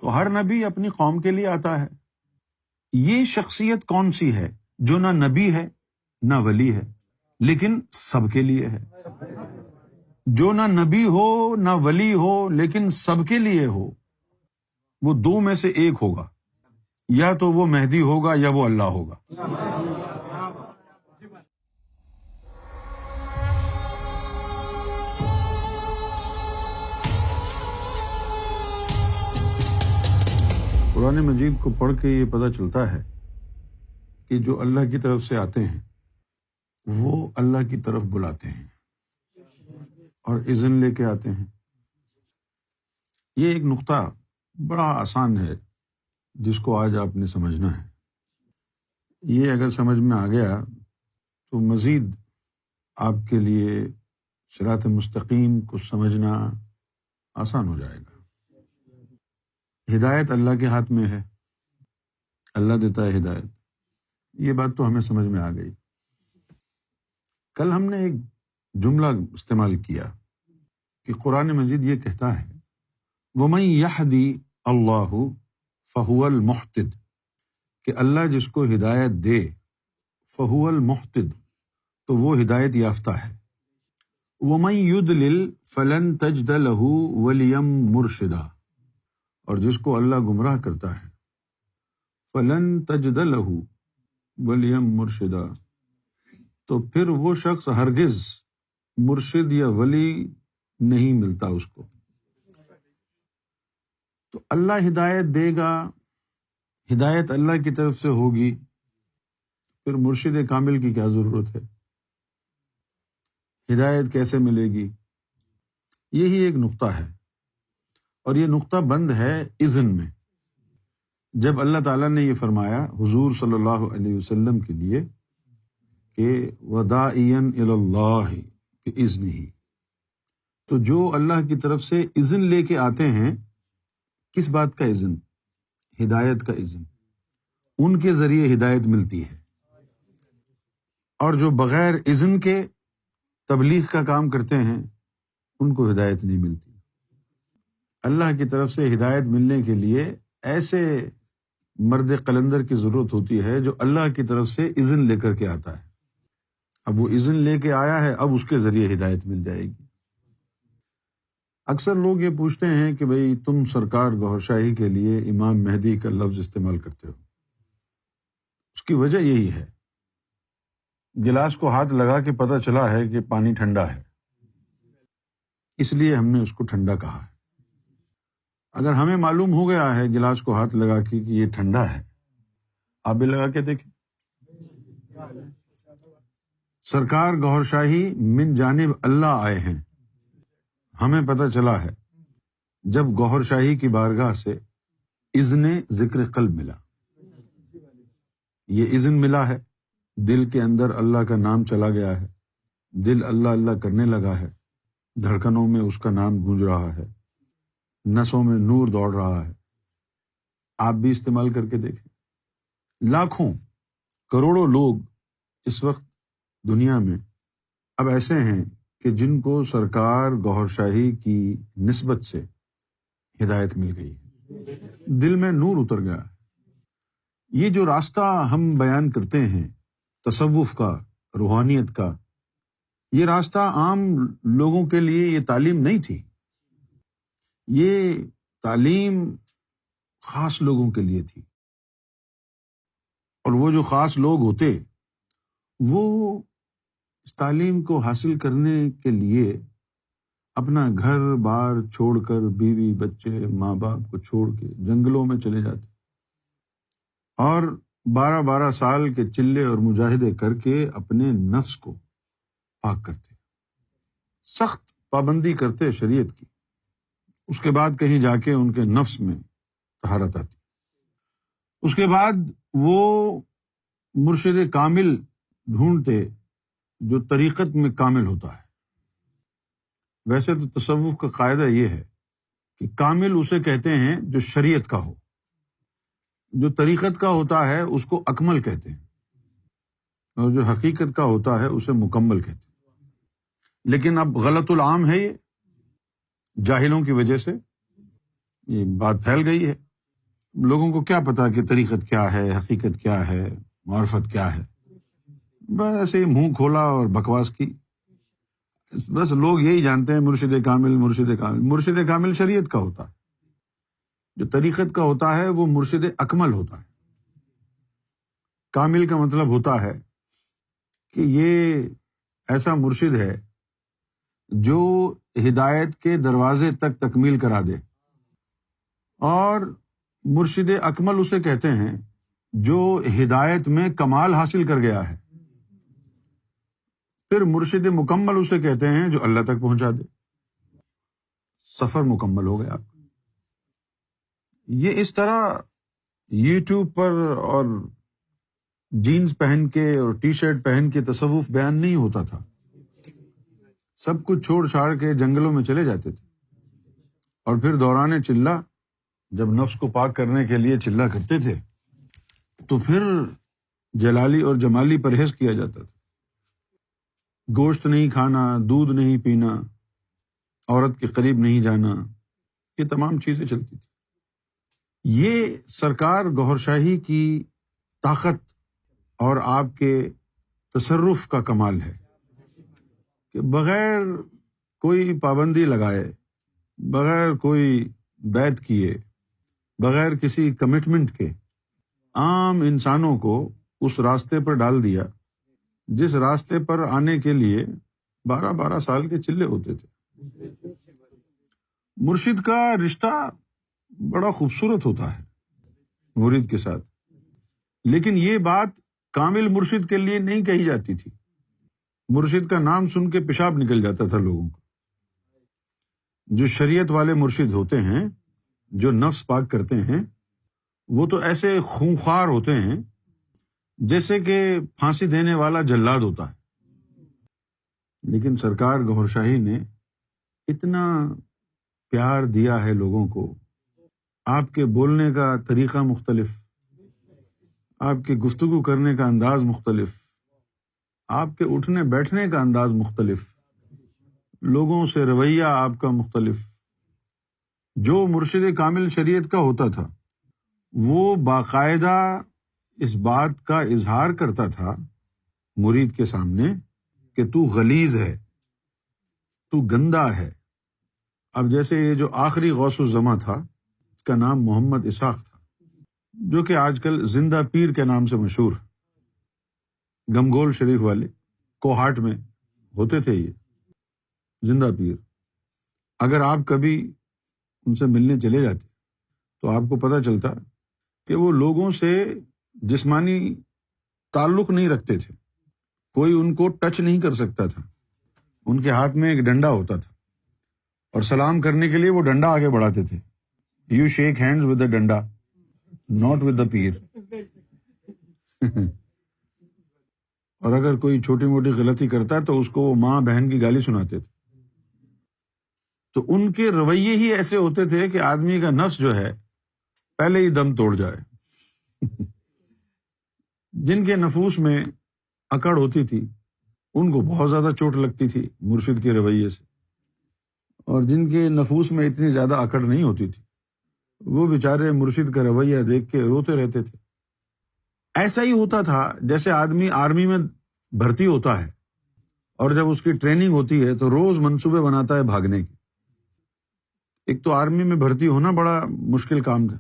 تو ہر نبی اپنی قوم کے لیے آتا ہے۔ یہ شخصیت کون سی ہے جو نہ نبی ہے نہ ولی ہے لیکن سب کے لیے ہے؟ جو نہ نبی ہو نہ ولی ہو لیکن سب کے لیے ہو، وہ دو میں سے ایک ہوگا، یا تو وہ مہدی ہوگا یا وہ اللہ ہوگا۔ قرآن مجید کو پڑھ کے یہ پتہ چلتا ہے کہ جو اللہ کی طرف سے آتے ہیں وہ اللہ کی طرف بلاتے ہیں اور اذن لے کے آتے ہیں۔ یہ ایک نقطہ بڑا آسان ہے جس کو آج آپ نے سمجھنا ہے۔ یہ اگر سمجھ میں آ گیا تو مزید آپ کے لیے صراط مستقیم کو سمجھنا آسان ہو جائے گا۔ ہدایت اللہ کے ہاتھ میں ہے، اللہ دیتا ہے ہدایت، یہ بات تو ہمیں سمجھ میں آ گئی۔ کل ہم نے ایک جملہ استعمال کیا کہ قرآن مجید یہ کہتا ہے وَمَن يَهْدِ اللَّهُ فَهُوَ الْمُهْتَدِ، کہ اللہ جس کو ہدایت دے فَهُوَ الْمُهْتَدِ، تو وہ ہدایت یافتہ ہے۔ وَمَن يُضْلِلْ فَلَن تَجِدَ لَهُ وَلِيًّا مُرْشِدًا، اور جس کو اللہ گمراہ کرتا ہے فَلَن تَجِدَ لَهُ وَلِيًّا مُرْشِدًا، تو پھر وہ شخص ہرگز مرشد یا ولی نہیں ملتا اس کو۔ تو اللہ ہدایت دے گا، ہدایت اللہ کی طرف سے ہوگی، پھر مرشد کامل کی کیا ضرورت ہے؟ ہدایت کیسے ملے گی؟ یہی ایک نقطہ ہے، اور یہ نقطہ بند ہے اذن میں۔ جب اللہ تعالیٰ نے یہ فرمایا حضور صلی اللہ علیہ وسلم کے لیے کہ وَدَاعِيًا إِلَى اللَّهِ بِإِذْنِهِ، تو جو اللہ کی طرف سے اذن لے کے آتے ہیں، کس بات کا اذن؟ ہدایت کا اذن، ان کے ذریعے ہدایت ملتی ہے، اور جو بغیر اذن کے تبلیغ کا کام کرتے ہیں ان کو ہدایت نہیں ملتی۔ اللہ کی طرف سے ہدایت ملنے کے لیے ایسے مرد قلندر کی ضرورت ہوتی ہے جو اللہ کی طرف سے اذن لے کر کے آتا ہے۔ اب وہ اذن لے کے آیا ہے، اب اس کے ذریعے ہدایت مل جائے گی۔ اکثر لوگ یہ پوچھتے ہیں کہ بھئی تم سرکار گوھر شاہی کے لیے امام مہدی کا لفظ استعمال کرتے ہو، اس کی وجہ یہی ہے، گلاس کو ہاتھ لگا کے پتہ چلا ہے کہ پانی ٹھنڈا ہے، اس لیے ہم نے اس کو ٹھنڈا کہا ہے۔ اگر ہمیں معلوم ہو گیا ہے گلاس کو ہاتھ لگا کے کہ یہ ٹھنڈا ہے، آپ بھی لگا کے دیکھیں۔ سرکار گوھر شاہی من جانب اللہ آئے ہیں، ہمیں پتہ چلا ہے جب گوھر شاہی کی بارگاہ سے اذن ذکر قلب ملا، یہ اذن ملا ہے، دل کے اندر اللہ کا نام چلا گیا ہے، دل اللہ اللہ کرنے لگا ہے، دھڑکنوں میں اس کا نام گونج رہا ہے، نسوں میں نور دوڑ رہا ہے۔ آپ بھی استعمال کر کے دیکھیں۔ لاکھوں کروڑوں لوگ اس وقت دنیا میں اب ایسے ہیں کہ جن کو سرکار گوھر شاہی کی نسبت سے ہدایت مل گئی ہے، دل میں نور اتر گیا ہے۔ یہ جو راستہ ہم بیان کرتے ہیں تصوف کا، روحانیت کا، یہ راستہ عام لوگوں کے لیے یہ تعلیم نہیں تھی، یہ تعلیم خاص لوگوں کے لیے تھی، اور وہ جو خاص لوگ ہوتے وہ اس تعلیم کو حاصل کرنے کے لیے اپنا گھر بار چھوڑ کر، بیوی بچے ماں باپ کو چھوڑ کے جنگلوں میں چلے جاتے، اور 12 سال کے چلے اور مجاہدے کر کے اپنے نفس کو پاک کرتے، سخت پابندی کرتے شریعت کی، اس کے بعد کہیں جا کے ان کے نفس میں طہارت آتی، اس کے بعد وہ مرشد کامل ڈھونڈتے جو طریقت میں کامل ہوتا ہے۔ ویسے تو تصوف کا قاعدہ یہ ہے کہ کامل اسے کہتے ہیں جو شریعت کا ہو، جو طریقت کا ہوتا ہے اس کو اکمل کہتے ہیں، اور جو حقیقت کا ہوتا ہے اسے مکمل کہتے ہیں۔ لیکن اب غلط العام ہے یہ جاہلوں کی وجہ سے، یہ بات پھیل گئی ہے، لوگوں کو کیا پتا کہ طریقت کیا ہے، حقیقت کیا ہے، معرفت کیا ہے، بس ایسے ہی منہ کھولا اور بکواس کی. بس لوگ یہی جانتے ہیں مرشد کامل، مرشد کامل. مرشد کامل شریعت کا ہوتا ہے، جو طریقت کا ہوتا ہے وہ مرشد اکمل ہوتا ہے. کامل کا مطلب ہوتا ہے کہ یہ ایسا مرشد ہے جو ہدایت کے دروازے تک تکمیل کرا دے، اور مرشد اکمل اسے کہتے ہیں جو ہدایت میں کمال حاصل کر گیا ہے. پھر مرشد مکمل اسے کہتے ہیں جو اللہ تک پہنچا دے، سفر مکمل ہو گیا. یہ اس طرح یوٹیوب پر اور جینز پہن کے اور ٹی شرٹ پہن کے تصوف بیان نہیں ہوتا تھا. سب کچھ چھوڑ چھاڑ کے جنگلوں میں چلے جاتے تھے، اور پھر دوران چلہ جب نفس کو پاک کرنے کے لیے چلہ کرتے تھے تو پھر جلالی اور جمالی پرہیز کیا جاتا تھا. گوشت نہیں کھانا، دودھ نہیں پینا، عورت کے قریب نہیں جانا، یہ تمام چیزیں چلتی تھی. یہ سرکار گوھر شاہی کی طاقت اور آپ کے تصرف کا کمال ہے کہ بغیر کوئی پابندی لگائے، بغیر کوئی بیعت کیے، بغیر کسی کمٹمنٹ کے عام انسانوں کو اس راستے پر ڈال دیا جس راستے پر آنے کے لیے 12 سال کے چلے ہوتے تھے. مرشد کا رشتہ بڑا خوبصورت ہوتا ہے مرید کے ساتھ، لیکن یہ بات کامل مرشد کے لیے نہیں کہی جاتی تھی. مرشد کا نام سن کے پیشاب نکل جاتا تھا لوگوں کو. جو شریعت والے مرشد ہوتے ہیں، جو نفس پاک کرتے ہیں، وہ تو ایسے خونخوار ہوتے ہیں جیسے کہ پھانسی دینے والا جلاد ہوتا ہے. لیکن سرکار گوھر شاہی نے اتنا پیار دیا ہے لوگوں کو. آپ کے بولنے کا طریقہ مختلف، آپ کے گفتگو کرنے کا انداز مختلف، آپ کے اٹھنے بیٹھنے کا انداز مختلف، لوگوں سے رویہ آپ کا مختلف. جو مرشد کامل شریعت کا ہوتا تھا وہ باقاعدہ اس بات کا اظہار کرتا تھا مرید کے سامنے کہ تو غلیظ ہے، تو گندا ہے. اب جیسے یہ جو آخری غوث الزماں تھا، اس کا نام محمد اسحاق تھا، جو کہ آج کل زندہ پیر کے نام سے مشہور، گمگول شریف والے کوہاٹ میں ہوتے تھے یہ زندہ پیر. اگر آپ کبھی ان سے ملنے چلے جاتے تو آپ کو پتہ چلتا کہ وہ لوگوں سے جسمانی تعلق نہیں رکھتے تھے، کوئی ان کو ٹچ نہیں کر سکتا تھا. ان کے ہاتھ میں ایک ڈنڈا ہوتا تھا اور سلام کرنے کے لیے وہ ڈنڈا آگے بڑھاتے تھے. You shake hands with the danda, not with the pir. اور اگر کوئی چھوٹی موٹی غلطی کرتا تو اس کو وہ ماں بہن کی گالی سناتے تھے. تو ان کے رویے ہی ایسے ہوتے تھے کہ آدمی کا نفس جو ہے پہلے ہی دم توڑ جائے. جن کے نفوس میں اکڑ ہوتی تھی ان کو بہت زیادہ چوٹ لگتی تھی مرشد کے رویے سے، اور جن کے نفوس میں اتنی زیادہ اکڑ نہیں ہوتی تھی وہ بیچارے مرشد کا رویہ دیکھ کے روتے رہتے تھے. ایسا ہی ہوتا تھا جیسے آدمی آرمی میں بھرتی ہوتا ہے اور جب اس کی ٹریننگ ہوتی ہے تو روز منصوبے بناتا ہے بھاگنے کے. ایک تو آرمی میں بھرتی ہونا بڑا مشکل کام تھا،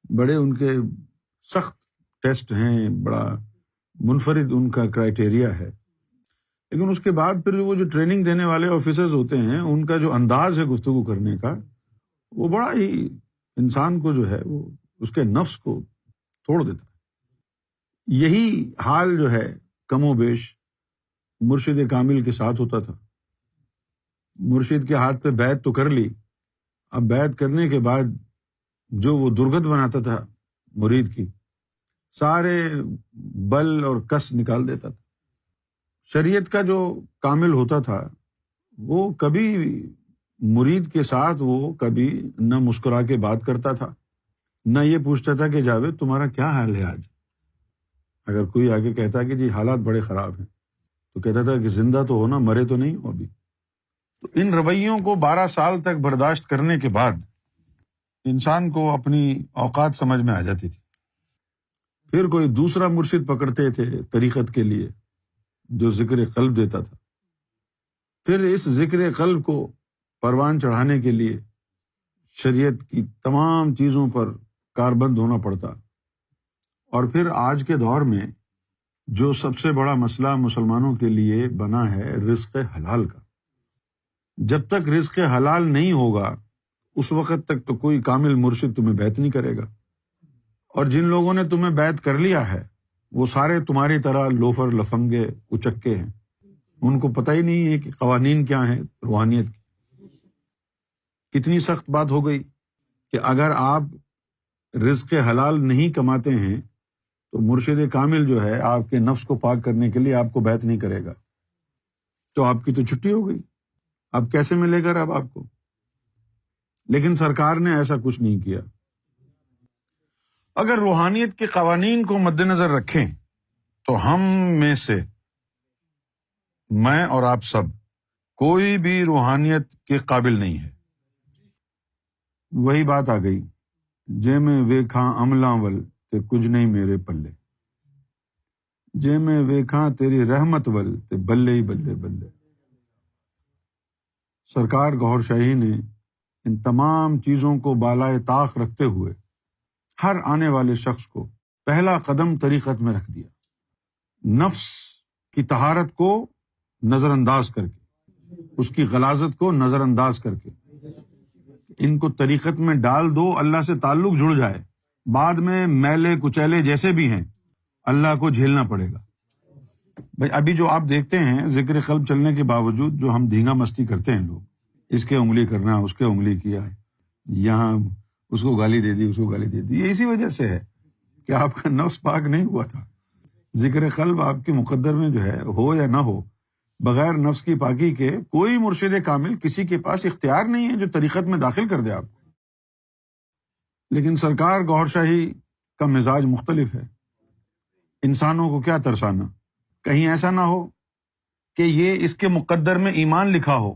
بڑے ان کے سخت ٹیسٹ ہیں، بڑا منفرد ان کا کرائٹیریا ہے. لیکن اس کے بعد پھر وہ جو ٹریننگ دینے والے آفیسرز ہوتے ہیں ان کا جو انداز ہے گفتگو کرنے کا، وہ بڑا ہی انسان کو جو ہے وہ اس کے نفس کو توڑ دیتا ہے. یہی حال جو ہے کم و بیش مرشد کامل کے ساتھ ہوتا تھا. مرشد کے ہاتھ پہ بیعت تو کر لی، اب بیعت کرنے کے بعد جو وہ درگت بناتا تھا مرید کی، سارے بل اور کس نکال دیتا تھا. شریعت کا جو کامل ہوتا تھا وہ کبھی مرید کے ساتھ وہ کبھی نہ مسکرا کے بات کرتا تھا، نہ یہ پوچھتا تھا کہ جاوید تمہارا کیا حال ہے آج. اگر کوئی آگے کہتا کہ جی حالات بڑے خراب ہیں تو کہتا تھا کہ زندہ تو ہونا، مرے تو نہیں ہو ابھی. تو ان رویوں کو 12 سال تک برداشت کرنے کے بعد انسان کو اپنی اوقات سمجھ میں آ جاتی تھی، پھر کوئی دوسرا مرشد پکڑتے تھے طریقت کے لیے جو ذکر قلب دیتا تھا، پھر اس ذکر قلب کو پروان چڑھانے کے لیے شریعت کی تمام چیزوں پر کاربند ہونا پڑتا، اور پھر آج کے دور میں جو سب سے بڑا مسئلہ مسلمانوں کے لیے بنا ہے رزق حلال کا، جب تک رزق حلال نہیں ہوگا اس وقت تک تو کوئی کامل مرشد تمہیں بیعت نہیں کرے گا، اور جن لوگوں نے تمہیں بیعت کر لیا ہے وہ سارے تمہاری طرح لوفر لفنگے اچکے ہیں، ان کو پتہ ہی نہیں ہے کہ قوانین کیا ہیں روحانیت کی۔ کتنی سخت بات ہو گئی کہ اگر آپ رزق حلال نہیں کماتے ہیں تو مرشد کامل جو ہے آپ کے نفس کو پاک کرنے کے لیے آپ کو بیعت نہیں کرے گا، تو آپ کی تو چھٹی ہو گئی، اب کیسے ملے گا اب آپ کو؟ لیکن سرکار نے ایسا کچھ نہیں کیا۔ اگر روحانیت کے قوانین کو مد نظر رکھیں تو ہم میں سے، میں اور آپ سب، کوئی بھی روحانیت کے قابل نہیں ہے۔ وہی بات آ گئی، جے میں ویکھاں عملاں ول تے کچھ نہیں میرے پلے، جے میں ویکھاں تیری رحمت ول تے بلے ہی بلے بلے۔ سرکار گوھر شاہی نے ان تمام چیزوں کو بالائے طاق رکھتے ہوئے ہر آنے والے شخص کو پہلا قدم طریقت میں رکھ دیا، نفس کی طہارت کو نظر انداز کر کے، اس کی غلاظت کو نظر انداز کر کے ان کو طریقت میں ڈال دو، اللہ سے تعلق جڑ جائے، بعد میں میلے کچیلے جیسے بھی ہیں اللہ کو جھیلنا پڑے گا۔ بھائی ابھی جو آپ دیکھتے ہیں ذکر قلب چلنے کے باوجود جو ہم دھینگا مستی کرتے ہیں، لوگ اس کے انگلی کرنا، اس کے انگلی کیا ہے، یہاں اس کو گالی دے دی، اس کو گالی دے دی، یہ اسی وجہ سے ہے کہ آپ کا نفس پاک نہیں ہوا تھا۔ ذکر قلب آپ کے مقدر میں جو ہے ہو یا نہ ہو، بغیر نفس کی پاکی کے کوئی مرشد کامل کسی کے پاس اختیار نہیں ہے جو طریقت میں داخل کر دے آپ کو۔ لیکن سرکار گوھر شاہی کا مزاج مختلف ہے، انسانوں کو کیا ترسانا، کہیں ایسا نہ ہو کہ یہ اس کے مقدر میں ایمان لکھا ہو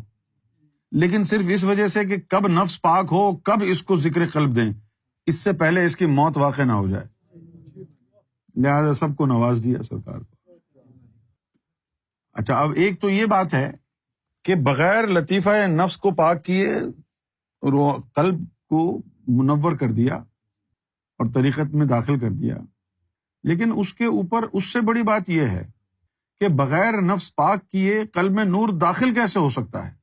لیکن صرف اس وجہ سے کہ کب نفس پاک ہو، کب اس کو ذکر قلب دیں، اس سے پہلے اس کی موت واقع نہ ہو جائے، لہذا سب کو نواز دیا سرکار کو۔ اچھا، اب ایک تو یہ بات ہے کہ بغیر لطیفہ نفس کو پاک کیے قلب کو منور کر دیا اور طریقت میں داخل کر دیا، لیکن اس کے اوپر اس سے بڑی بات یہ ہے کہ بغیر نفس پاک کیے قلب میں نور داخل کیسے ہو سکتا ہے؟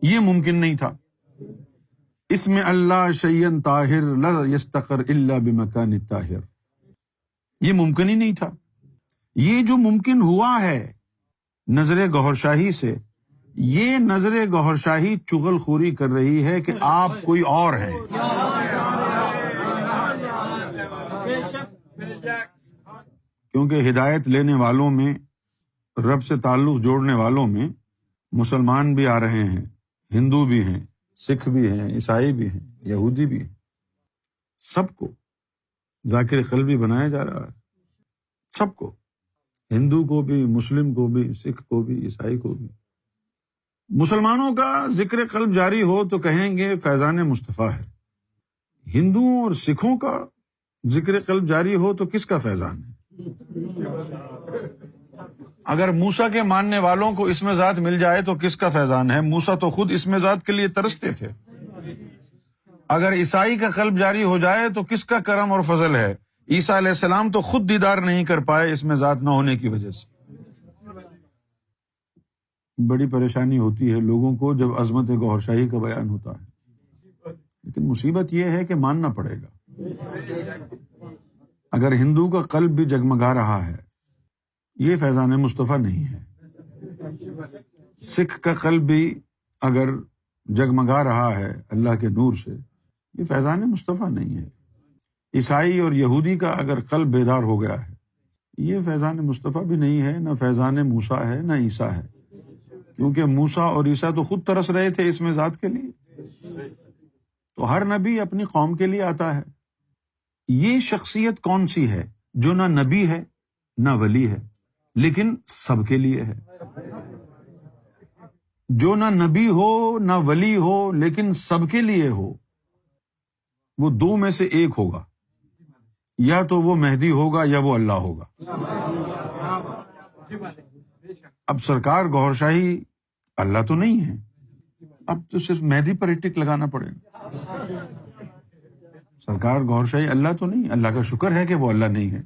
یہ ممکن نہیں تھا۔ اس میں اللہ شیئن طاہر لا یستقر الا بمکان الطاہر، یہ ممکن ہی نہیں تھا۔ یہ جو ممکن ہوا ہے نظر گوھر شاہی سے، یہ نظر گوھر شاہی چغل خوری کر رہی ہے کہ آپ کوئی اور ہیں۔ کیونکہ ہدایت لینے والوں میں، رب سے تعلق جوڑنے والوں میں مسلمان بھی آ رہے ہیں، ہندو بھی ہیں، سکھ بھی ہیں، عیسائی بھی ہیں، یہودی بھی ہیں، سب کو ذاکر قلبی بنایا جا رہا ہے، سب کو، ہندو کو بھی، مسلم کو بھی، سکھ کو بھی، عیسائی کو بھی۔ مسلمانوں کا ذکر قلب جاری ہو تو کہیں گے فیضان مصطفیٰ ہے، ہندوؤں اور سکھوں کا ذکر قلب جاری ہو تو کس کا فیضان ہے؟ اگر موسیٰ کے ماننے والوں کو اسم ذات مل جائے تو کس کا فیضان ہے؟ موسیٰ تو خود اسم ذات کے لیے ترستے تھے۔ اگر عیسائی کا قلب جاری ہو جائے تو کس کا کرم اور فضل ہے؟ عیسیٰ علیہ السلام تو خود دیدار نہیں کر پائے اسم ذات نہ ہونے کی وجہ سے۔ بڑی پریشانی ہوتی ہے لوگوں کو جب عظمت گوھر شاہی کا بیان ہوتا ہے، لیکن مصیبت یہ ہے کہ ماننا پڑے گا۔ اگر ہندو کا قلب بھی جگمگا رہا ہے، یہ فیضان مصطفیٰ نہیں ہے۔ سکھ کا قلب بھی اگر جگمگا رہا ہے اللہ کے نور سے، یہ فیضان مصطفیٰ نہیں ہے۔ عیسائی اور یہودی کا اگر قلب بیدار ہو گیا ہے، یہ فیضان مصطفیٰ بھی نہیں ہے، نہ فیضان موسیٰ ہے، نہ عیسیٰ ہے، کیونکہ موسیٰ اور عیسیٰ تو خود ترس رہے تھے اسم ذات کے لیے۔ تو ہر نبی اپنی قوم کے لیے آتا ہے۔ یہ شخصیت کون سی ہے جو نہ نبی ہے نہ ولی ہے لیکن سب کے لیے ہے؟ جو نہ نبی ہو نہ ولی ہو لیکن سب کے لیے ہو، وہ دو میں سے ایک ہوگا، یا تو وہ مہدی ہوگا یا وہ اللہ ہوگا۔ اب سرکار گوھر شاہی اللہ تو نہیں ہے، اب تو صرف مہدی پر ٹک لگانا پڑے گا۔ سرکار گوھر شاہی اللہ تو نہیں، اللہ کا شکر ہے کہ وہ اللہ نہیں ہے۔